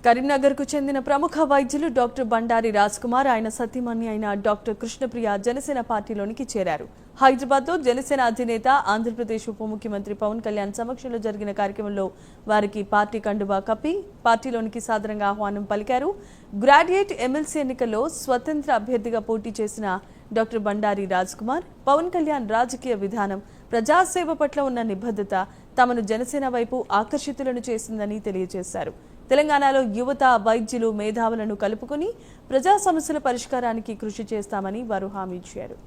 కరీంనగర్కు చెందిన ప్రముఖ వైద్యులు డాక్టర్ బండారి రాజ్కుమార్ ఆయన సతీమణి అయిన డాక్టర్ కృష్ణప్రియ జనసేన పార్టీలోనికి చేరారు. హైదరాబాద్లో జనసేన అధినేత ఆంధ్రప్రదేశ్ ఉప ముఖ్యమంత్రి పవన్ కళ్యాణ్ సమక్షంలో జరిగిన కార్యక్రమంలో వారికి పార్టీ కండువా కప్పి పార్టీలోనికి సాదరంగా ఆహ్వానం పలికారు. గ్రాడ్యుయేట్ ఎమ్మెల్సీ ఎన్నికల్లో స్వతంత్ర అభ్యర్థిగా పోటీ చేసిన డాక్టర్ బండారి రాజ్కుమార్ పవన్ కళ్యాణ్ రాజకీయ విధానం, ప్రజాసేవ పట్ల ఉన్న నిబద్ధత తమను జనసేన వైపు ఆకర్షితులను చేసిందని తెలియజేశారు. తెలంగాణలో యువత, వైద్యులు, మేధావులను కలుపుకుని ప్రజా సమస్యల పరిష్కారానికి కృషి చేస్తామని వారు హామీ ఇచ్చారు.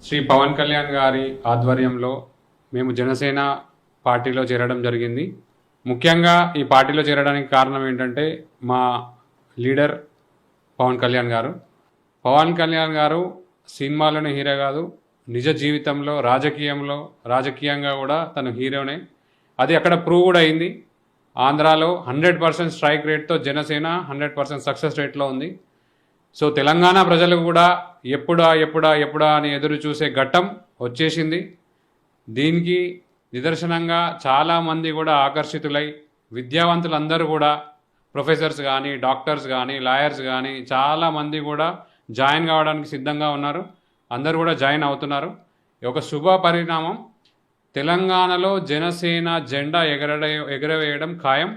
శ్రీ పవన్ కళ్యాణ్ గారి ఆధ్వర్యంలో మేము జనసేన పార్టీలో చేరడం జరిగింది. ముఖ్యంగా ఈ పార్టీలో చేరడానికి కారణం ఏంటంటే మా లీడర్ పవన్ కళ్యాణ్ గారు. పవన్ కళ్యాణ్ గారు సినిమాలోనే హీరో కాదు, నిజ జీవితంలో రాజకీయంగా కూడా తను హీరోనే. అది అక్కడ ప్రూవ్ కూడా అయింది. ఆంధ్రాలో 100% స్ట్రైక్ రేట్తో జనసేన 100% సక్సెస్ రేట్లో ఉంది. సో తెలంగాణ ప్రజలు కూడా ఎప్పుడా అని ఎదురు చూసే ఘట్టం వచ్చేసింది. దీనికి నిదర్శనంగా చాలామంది కూడా ఆకర్షితులై విద్యావంతులందరూ కూడా ప్రొఫెసర్స్ కానీ, డాక్టర్స్ కానీ, లాయర్స్ కానీ చాలామంది కూడా జాయిన్ కావడానికి సిద్ధంగా ఉన్నారు. అందరూ కూడా జాయిన్ అవుతున్నారు. ఒక శుభ పరిణామం. తెలంగాణలో జనసేన జెండా ఎగరవేయడం ఖాయం.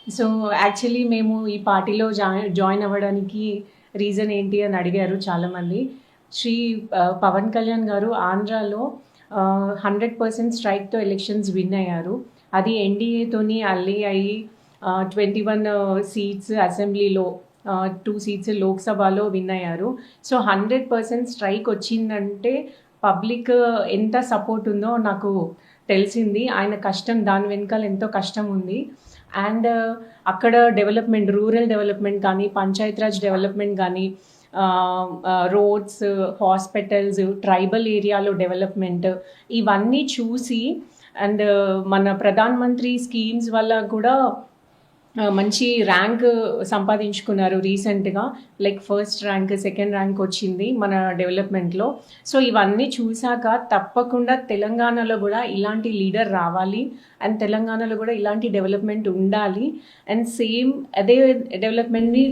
సో యాక్చువల్లీ మేము ఈ పార్టీలో జాయిన్ అవ్వడానికి రీజన్ ఏంటి అని అడిగారు చాలామంది. శ్రీ పవన్ కళ్యాణ్ గారు ఆంధ్రాలో 100% స్ట్రైక్తో ఎలక్షన్స్ విన్ అయ్యారు. అది ఎన్డీఏతోని అల్లి అయ్యి 21 సీట్స్ అసెంబ్లీలో, 2 సీట్స్ లోక్సభలో విన్ అయ్యారు. సో 100% స్ట్రైక్ వచ్చిందంటే పబ్లిక్ ఎంత సపోర్ట్ ఉందో నాకు తెలిసింది. ఆయన కష్టం, దాని వెనకాల ఎంతో కష్టం ఉంది. అండ్ అక్కడ డెవలప్మెంట్, రూరల్ డెవలప్మెంట్ కానీ, పంచాయతీరాజ్ డెవలప్మెంట్ కానీ, రోడ్స్, హాస్పిటల్స్, ట్రైబల్ ఏరియాలో డెవలప్మెంట్, ఇవన్నీ చూసి అండ్ మన ప్రధాన్ మంత్రి స్కీమ్స్ వల్ల కూడా మంచి ర్యాంక్ సంపాదించుకున్నారు రీసెంట్గా. Like first rank, second rank వచ్చింది మన డెవలప్మెంట్లో. సో ఇవన్నీ చూశాక తప్పకుండా తెలంగాణలో కూడా ఇలాంటి లీడర్ రావాలి అండ్ తెలంగాణలో కూడా ఇలాంటి డెవలప్మెంట్ ఉండాలి అండ్ సేమ్ అదే డెవలప్మెంట్ని